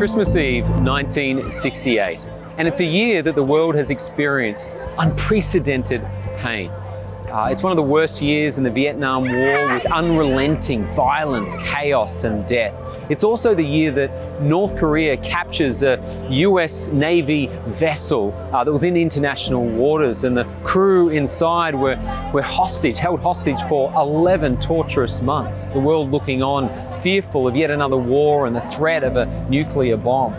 Christmas Eve, 1968, and it's a year that the world has experienced unprecedented pain. It's one of the worst years in the Vietnam War, with unrelenting violence, chaos, and death. It's also the year that North Korea captures a US Navy vessel that was in international waters, and the crew inside were held hostage for 11 torturous months. The world looking on, fearful of yet another war and the threat of a nuclear bomb.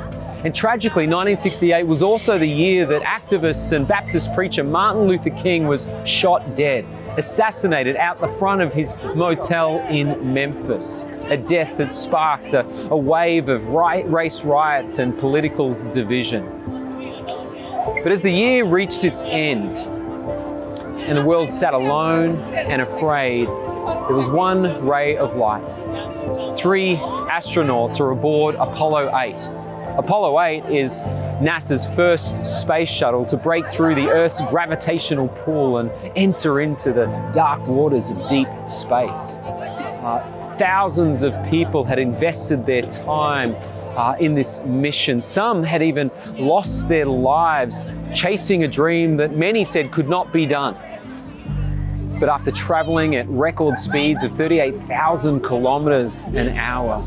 And tragically, 1968 was also the year that activist and Baptist preacher Martin Luther King was shot dead, assassinated out the front of his motel in Memphis. A death that sparked a wave of race riots and political division. But as the year reached its end and the world sat alone and afraid, there was one ray of light. 3 astronauts are aboard Apollo 8. Apollo 8 is NASA's first space shuttle to break through the Earth's gravitational pull and enter into the dark waters of deep space. Thousands of people had invested their time in this mission. Some had even lost their lives chasing a dream that many said could not be done. But after traveling at record speeds of 38,000 kilometers an hour,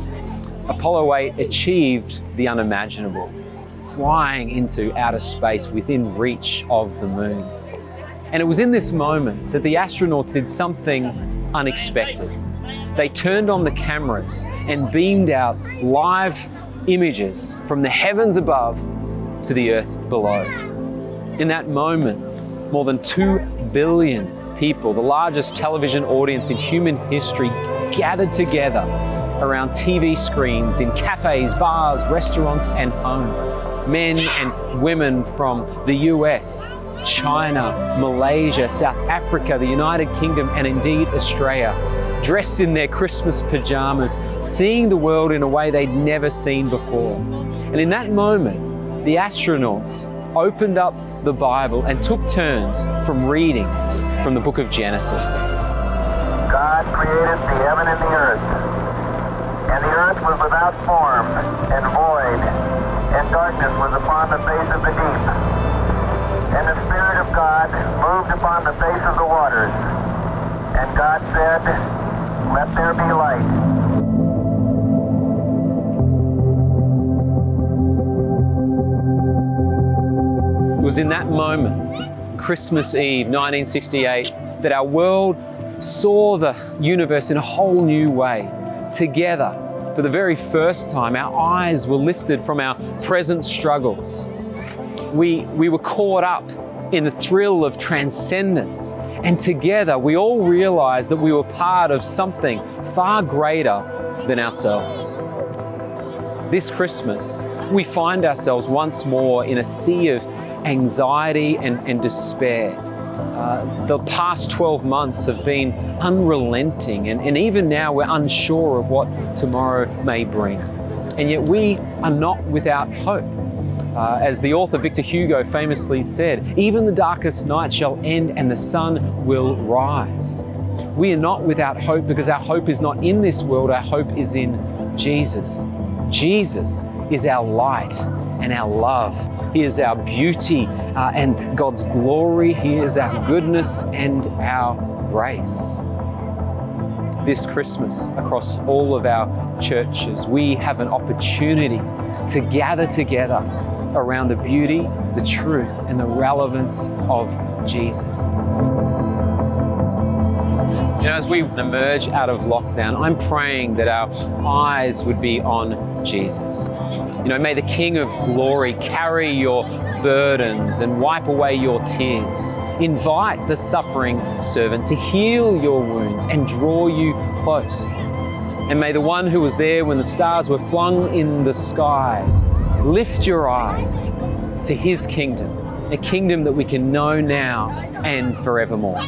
Apollo 8 achieved the unimaginable, flying into outer space within reach of the moon. And it was in this moment that the astronauts did something unexpected. They turned on the cameras and beamed out live images from the heavens above to the earth below. In that moment, more than 2 billion people, the largest television audience in human history, gathered together around TV screens in cafes, bars, restaurants, and home. Men and women from the US, China, Malaysia, South Africa, the United Kingdom, and indeed Australia, dressed in their Christmas pajamas, seeing the world in a way they'd never seen before. And in that moment, the astronauts opened up the Bible and took turns from readings from the book of Genesis. God created the heaven and the earth. And the earth was without form and void, and darkness was upon the face of the deep. And the Spirit of God moved upon the face of the waters. And God said, "Let there be light." It was in that moment, Christmas Eve, 1968, that our world saw the universe in a whole new way. Together, for the very first time, our eyes were lifted from our present struggles. We were caught up in the thrill of transcendence, and together we all realized that we were part of something far greater than ourselves. This Christmas, we find ourselves once more in a sea of anxiety and despair. The past 12 months have been unrelenting, and even now we're unsure of what tomorrow may bring. And yet we are not without hope. As the author Victor Hugo famously said, "Even the darkest night shall end and the sun will rise." We are not without hope because our hope is not in this world, our hope is in Jesus. Jesus is our light and our love. He is our beauty and God's glory. He is our goodness and our grace. This Christmas, across all of our churches, we have an opportunity to gather together around the beauty, the truth, and the relevance of Jesus. You know, as we emerge out of lockdown, I'm praying that our eyes would be on Jesus. You know, may the King of Glory carry your burdens and wipe away your tears. Invite the suffering servant to heal your wounds and draw you close. And may the one who was there when the stars were flung in the sky lift your eyes to his kingdom, a kingdom that we can know now and forevermore.